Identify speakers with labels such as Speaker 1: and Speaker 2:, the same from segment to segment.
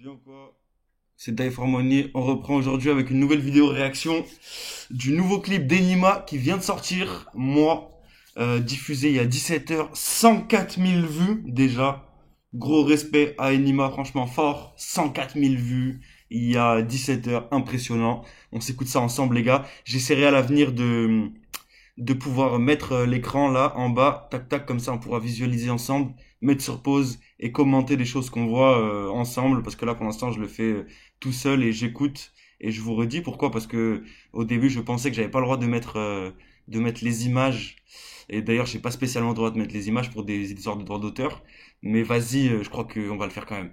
Speaker 1: bien ou quoi? C'est Daif Harmony. On reprend aujourd'hui avec une nouvelle vidéo réaction du nouveau clip d'Enima qui vient de sortir. Diffusé il y a 17h, 104 000 vues déjà. Gros respect à Enima, franchement fort. 104 000 vues il y a 17h, impressionnant. On s'écoute ça ensemble les gars. J'essaierai à l'avenir de pouvoir mettre l'écran là en bas, tac tac, comme ça on pourra visualiser ensemble, mettre sur pause et commenter les choses qu'on voit ensemble, parce que là pour l'instant je le fais tout seul et j'écoute. Et je vous redis pourquoi, parce que au début je pensais que j'avais pas le droit de mettre les images, et d'ailleurs j'ai pas spécialement le droit de mettre les images pour des histoires de droits d'auteur, mais vas-y, je crois qu'on va le faire quand même.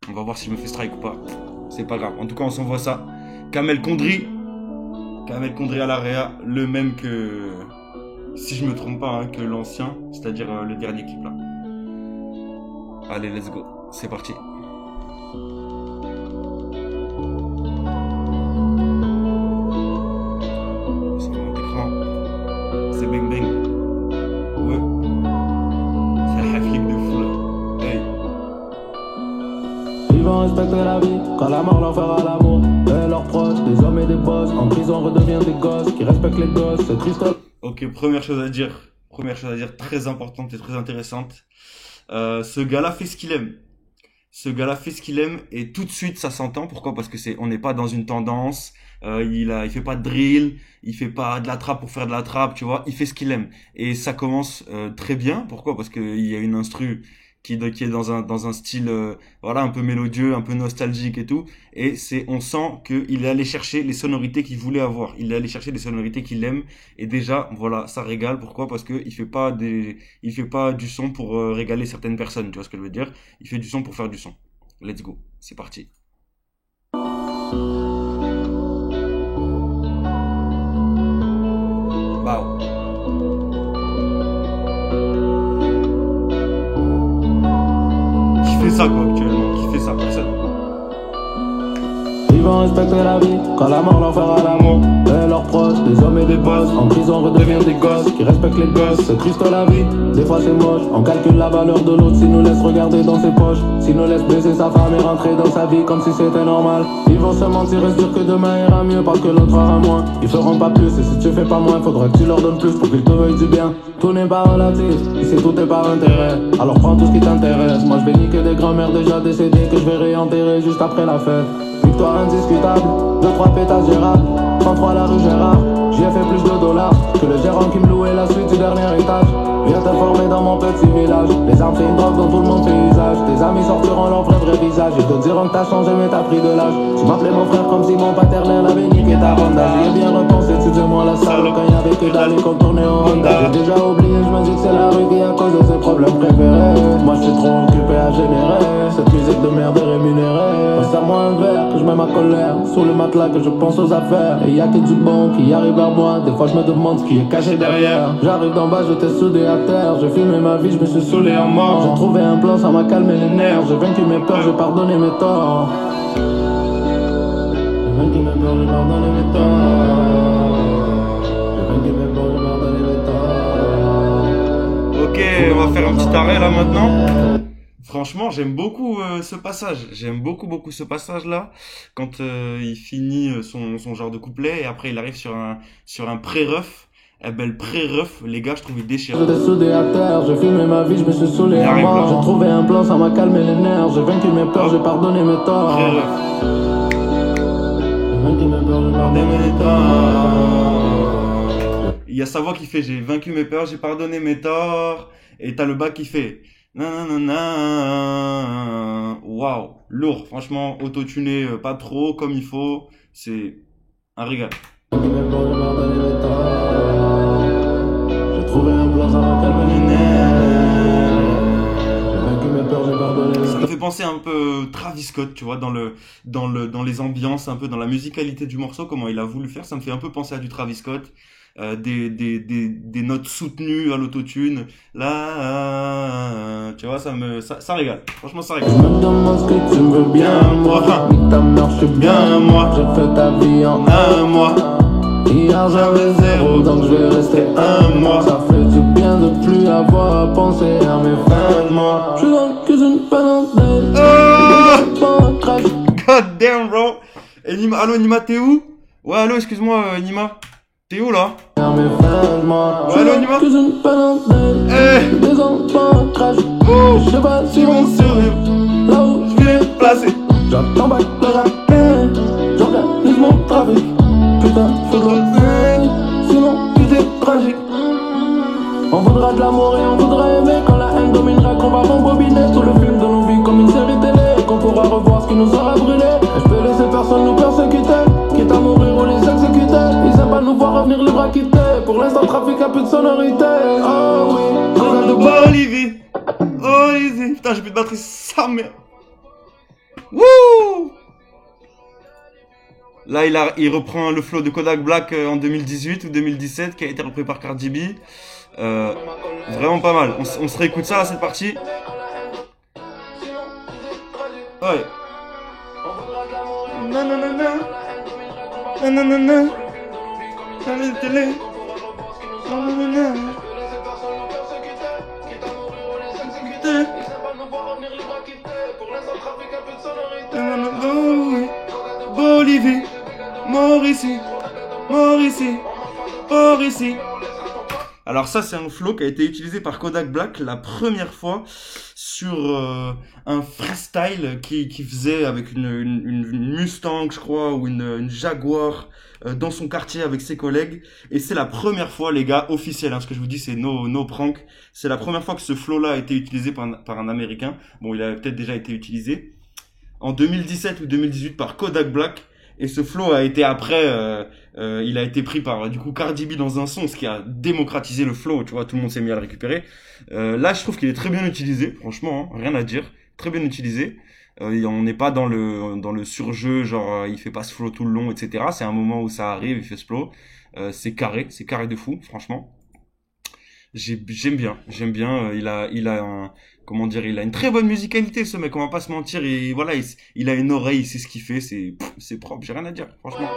Speaker 1: On va voir si je me fais strike ou pas, c'est pas grave. En tout cas on s'envoie ça. Kamel Kondri à l'AREA, le même que, si je me trompe pas, hein, que l'ancien, c'est-à-dire le dernier clip là. Allez, let's go, c'est parti. C'est mon écran, c'est bang bang. Ouais, c'est la flic de fou là. Hey.
Speaker 2: Ils vont respecter la vie, quand la mort leur fera l'amour. Et leurs proches, des hommes et des boss, en prison redevient des gosses qui respectent les gosses, c'est triste.
Speaker 1: Ok, première chose à dire, très importante et très intéressante. Ce gars-là fait ce qu'il aime. Et tout de suite ça s'entend. Pourquoi? Parce que on n'est pas dans une tendance. Il fait pas de drill, il fait pas de la trappe pour faire de la trappe, tu vois. Il fait ce qu'il aime. Et ça commence très bien. Pourquoi? Parce qu'il y a une instru qui est dans un style voilà, un peu mélodieux, un peu nostalgique et tout, et on sent qu'il est allé chercher les sonorités qu'il voulait avoir, il est allé chercher les sonorités qu'il aime, et déjà voilà, ça régale. Pourquoi? Parce que il fait pas du son pour régaler certaines personnes, tu vois ce que je veux dire, il fait du son pour faire du son. Let's go, c'est parti. Wow. Qui fait ça quoi actuellement? Qui fait ça? Personne.
Speaker 2: Ils vont respecter la vie, quand la mort leur fera l'amour. Et leurs proches, des hommes et des boss, en prison redevient des gosses qui respectent les gosses, c'est triste la vie, des fois c'est moche. On calcule la valeur de l'autre s'il nous laisse regarder dans ses poches, s'il nous laisse baiser sa femme et rentrer dans sa vie comme si c'était normal. Ils vont se mentir et se dire que demain ira mieux parce que l'autre aura moins. Ils feront pas plus, et si tu fais pas moins, faudra que tu leur donnes plus pour qu'ils te veuillent du bien. Tout n'est pas relatif, ici tout est par intérêt. Alors prends tout ce qui t'intéresse. Moi je vais niquer des grands-mères déjà décédées que je vais réenterrer juste après la fête. Victoire indiscutable, 2-3 pétasses gérables, 33 la rue Gérard. J'y ai fait plus de dollars que le gérant qui me louait la suite du dernier étage. Viens t'informer dans mon petit village. Les armes c'est une drogue dans tout le monde fait usage. Tes amis sortiront leur vrai visage. Ils te diront que t'as changé mais t'as pris de l'âge. Tu m'appelais mon frère comme si mon paternel avait niqué ta Honda. J'y ai bien repensé, tu sais moi la salle quand y'avait que d'aller qu'on tournait en Honda. J'ai déjà oublié, je me dis que c'est la rue qui a causé ses problèmes préférés. Moi je suis trop occupé à générer cette musique de merde est rémunérée. Passe-moi un verre que je mets ma colère sous le matelas, que je pense aux affaires. Et y'a que du bon qui arrive à moi. Des fois je me demande ce qui est caché derrière. J'arrive d'en bas, j'étais soudé à terre. J'ai filmé ma vie, je me suis saoulé en mort. J'ai trouvé un plan, ça m'a calmé les nerfs. J'ai vaincu mes peurs, j'ai pardonné mes torts. J'ai vaincu mes peurs, j'ai pardonné mes torts. J'ai vaincu mes peurs, j'ai pardonné mes torts.
Speaker 1: Ok, on va faire un petit arrêt là maintenant. Franchement, j'aime beaucoup ce passage. J'aime beaucoup ce passage là, quand il finit son genre de couplet et après il arrive sur un pré-ref. Eh ben le pré-ref, les gars, je trouve il déchire.
Speaker 2: J'étais soudé à terre, j'ai filmé ma vie, je me suis saoulé à mort. J'ai trouvé un plan, ça m'a calmé les nerfs. J'ai vaincu mes peurs, j'ai pardonné mes torts.
Speaker 1: Pré-ref.
Speaker 2: J'ai vaincu mes peurs, j'ai pardonné mes torts.
Speaker 1: Il y a sa voix qui fait j'ai vaincu mes peurs, j'ai pardonné mes torts. Et t'as le bas qui fait nanana. Waouh, lourd, franchement, autotuné pas trop comme il faut, c'est un régal.
Speaker 2: J'ai vaincu mes peurs, j'ai pardonné mes torts. J'ai trouvé un plan, ça m'a calmé les nerfs. J'ai vaincu mes peurs, j'ai pardonné mes torts.
Speaker 1: Ça me fait penser un peu Travis Scott, tu vois, dans les ambiances, un peu dans la musicalité du morceau, comment il a voulu faire, ça me fait un peu penser à du Travis Scott. Des notes soutenues à l'autotune là, tu vois, ça régale, franchement ça régale.
Speaker 2: Je me demande ce que tu me veux bien moi, nique ta mère, je suis bien moi. J'ai fait ta vie en un mois. Hier j'avais 0, donc je vais rester un mois. Ça fait du bien de plus avoir à penser à mes fins de mois. Je suis dans la cuisine pendant des
Speaker 1: God damn, bro. Et Nima, allô, Nima, t'es où? Ouais, allô, excuse-moi, Nima. T'es où, là? Ouais, allô, Nima? Eh.
Speaker 2: Des enfants crash. Je sais pas si
Speaker 1: Mon survivre.
Speaker 2: là où
Speaker 1: Je vais les placer.
Speaker 2: j'entends pas le rappel. J'organise mon trafic. Putain, faut de l'oseille, sinon tout est tragique. On voudra de l'amour et on voudra aimer. Quand la haine dominera, qu'on va rembobiner tout le film de nos vies comme une série télé. Et qu'on pourra revoir ce qui nous aura brûlé. Et je peux laisser personne nous persécuter, quitte à mourir ou les exécuter. Ils aiment pas nous voir revenir les bras quittés. Pour l'instant, trafic a plus de sonorité. Oh oui, regarde de bas.
Speaker 1: Olivier. Olivier. Putain, j'ai plus de batterie, sa mère. Wouh! Là, il reprend le flow de Kodak Black en 2018 ou 2017 qui a été repris par Cardi B. Vraiment pas mal. On se réécoute ça là, cette partie. Ouais. Nanana. Nanana. Nanana. Télé. Nanana. Bolivie, Mauricie, Mauricie, Mauricie. Alors ça c'est un flow qui a été utilisé par Kodak Black la première fois sur un freestyle qui faisait avec une Mustang je crois ou une Jaguar dans son quartier avec ses collègues, et c'est la première fois les gars, officiel hein, ce que je vous dis c'est no prank, c'est la première fois que ce flow là a été utilisé par un américain. Bon, il a peut-être déjà été utilisé en 2017 ou 2018 par Kodak Black, et ce flow a été après il a été pris par du coup Cardi B dans un son, ce qui a démocratisé le flow, tu vois, tout le monde s'est mis à le récupérer. Là je trouve qu'il est très bien utilisé, franchement hein, rien à dire, très bien utilisé. On n'est pas dans le surjeu, genre il fait pas ce flow tout le long, etc. C'est un moment où ça arrive, il fait ce flow, c'est carré de fou, franchement. J'aime bien. Il a un, comment dire, il a une très bonne musicalité, ce mec. On va pas se mentir. Et voilà, il a une oreille, il sait ce qu'il fait. C'est propre. J'ai rien à dire, franchement.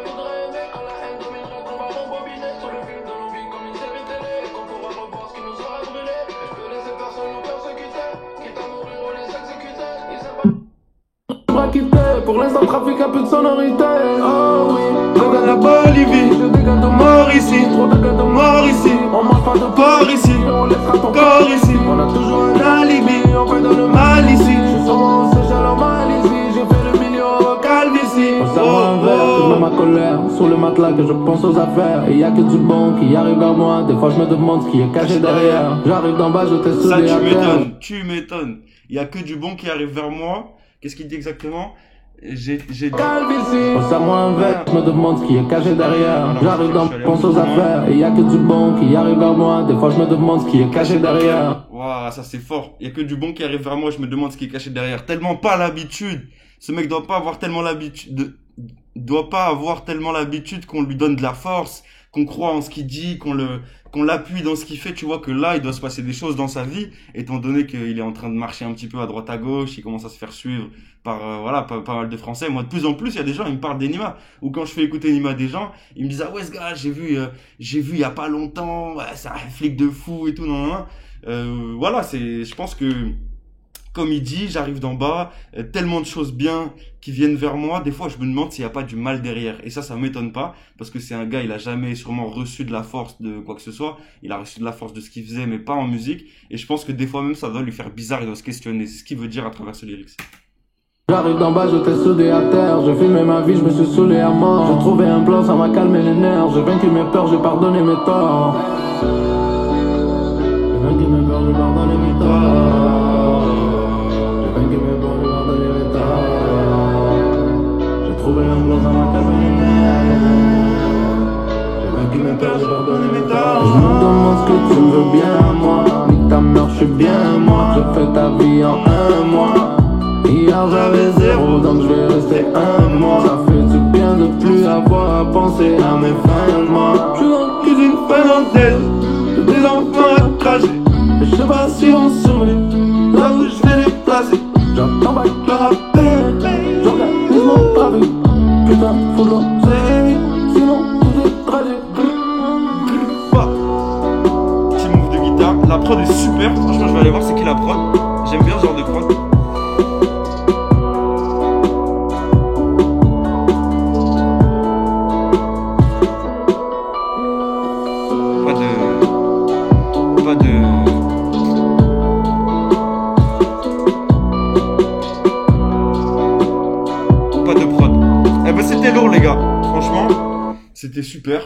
Speaker 2: Pour l'instant, trafic a plus de sonorité. Oh oui,
Speaker 1: Regarde la Bolivie, Mauricie, Mauricie,
Speaker 2: on mange pas de
Speaker 1: corps ici,
Speaker 2: on laissera ton
Speaker 1: corps ici.
Speaker 2: On a toujours un alibi, on fait dans le
Speaker 1: Mal ici,
Speaker 2: Je suis sûrement au Seychelles, en Malaisie. J'ai fait le million au
Speaker 1: Calvitie.
Speaker 2: On serre un verre, je mets ma colère sous le matelas que je pense aux affaires. Et y'a que du bon qui arrive vers moi. Des fois je me demande ce qui est caché derrière. J'arrive d'en bas, je t'ai
Speaker 1: Ça,
Speaker 2: soudé à terre.
Speaker 1: tu m'étonnes. Il y a que du bon qui arrive vers moi. Qu'est-ce qu'il dit exactement? J'ai dit...
Speaker 2: On serre moi un verre, je me demande ce qui est caché derrière. J'arrive d'en bas, je pense aux affaires. Et y'a que du bon qui arrive vers moi. Des fois je me demande ce qui est caché derrière.
Speaker 1: Waouh, ça c'est fort. Il y a que du bon qui arrive vers moi, je me demande ce qui est caché derrière. Tellement pas l'habitude. Ce mec doit pas avoir tellement l'habitude qu'on lui donne de la force, qu'on croit en ce qu'il dit, qu'on l'appuie dans ce qu'il fait. Tu vois que là, il doit se passer des choses dans sa vie, étant donné qu'il est en train de marcher un petit peu à droite à gauche, il commence à se faire suivre par voilà pas mal de Français. Moi, de plus en plus, il y a des gens, ils me parlent d'Enima, ou quand je fais écouter Enima à des gens, ils me disent ah ouais ce gars, j'ai vu il y a pas longtemps, ouais, c'est un flic de fou et tout, non. Voilà, je pense que comme il dit, j'arrive d'en bas, tellement de choses bien qui viennent vers moi. Des fois, je me demande s'il n'y a pas du mal derrière. Et ça m'étonne pas, parce que c'est un gars, il a jamais sûrement reçu de la force de quoi que ce soit. Il a reçu de la force de ce qu'il faisait, mais pas en musique. Et je pense que des fois même, ça doit lui faire bizarre, il doit se questionner. C'est ce qu'il veut dire à travers ce lyrics.
Speaker 2: J'arrive d'en bas, je t'ai soudé à terre. J'ai filmé ma vie, je me suis saoulé à mort. J'ai trouvé un plan, ça m'a calmé les nerfs. J'ai vaincu mes peurs, j'ai pardonné mes torts. J'ai vaincu mes peurs, j'ai pardonné mes torts. J'ai vaincu mes peurs, j'ai pardonné mes torts. J'ai trouvé un plan, ça m'a calmé les nerfs. J'ai vaincu mes peurs, j'ai pardonné mes torts. Je me demande ce que tu me veux bien, moi. Nique ta mère, je suis bien, moi. J'ai fait ta vie en un mois. Hier j'avais zéro, donc je vais rester un mois. Ça fait du bien de plus avoir à penser à mes fins de mois.
Speaker 1: Je suis dans la cuisine finlandaise, des enfants à cracher.
Speaker 2: Et je sais pas si on survit,
Speaker 1: Là où je vais les placer,
Speaker 2: j'entends pas
Speaker 1: je rappelle.
Speaker 2: j'organise mon trafic. Putain, faut de l'oseille, sinon tout est tragique.
Speaker 1: Petit move de guitare, la prod est super. Franchement, je vais aller voir c'est qui la prod. J'aime bien ce genre de prod. c'était lourd, les gars. Franchement, c'était super.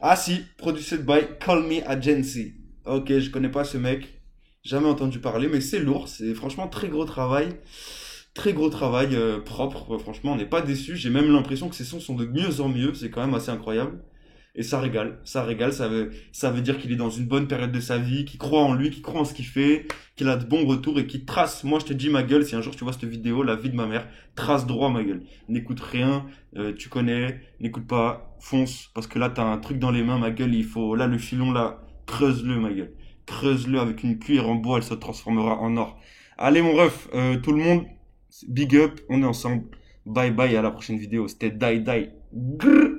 Speaker 1: Ah si, produced by Call Me Agency. Ok, je connais pas ce mec. Jamais entendu parler, mais c'est lourd. C'est franchement très gros travail. Très gros travail, propre. Franchement, on n'est pas déçu. J'ai même l'impression que ces sons sont de mieux en mieux. C'est quand même assez incroyable. Et ça régale. Ça régale. Ça veut dire qu'il est dans une bonne période de sa vie, qu'il croit en lui, qu'il croit en ce qu'il fait, qu'il a de bons retours et qu'il trace. Moi, je te dis ma gueule, si un jour tu vois cette vidéo, la vie de ma mère, trace droit ma gueule. N'écoute rien, tu connais, n'écoute pas, fonce, parce que là, t'as un truc dans les mains, ma gueule, il faut, là, le filon, là, creuse-le, ma gueule. Creuse-le avec une cuillère en bois, elle se transformera en or. Allez, mon ref, tout le monde, big up, on est ensemble. Bye bye, à la prochaine vidéo. C'était Die Die. Grrr.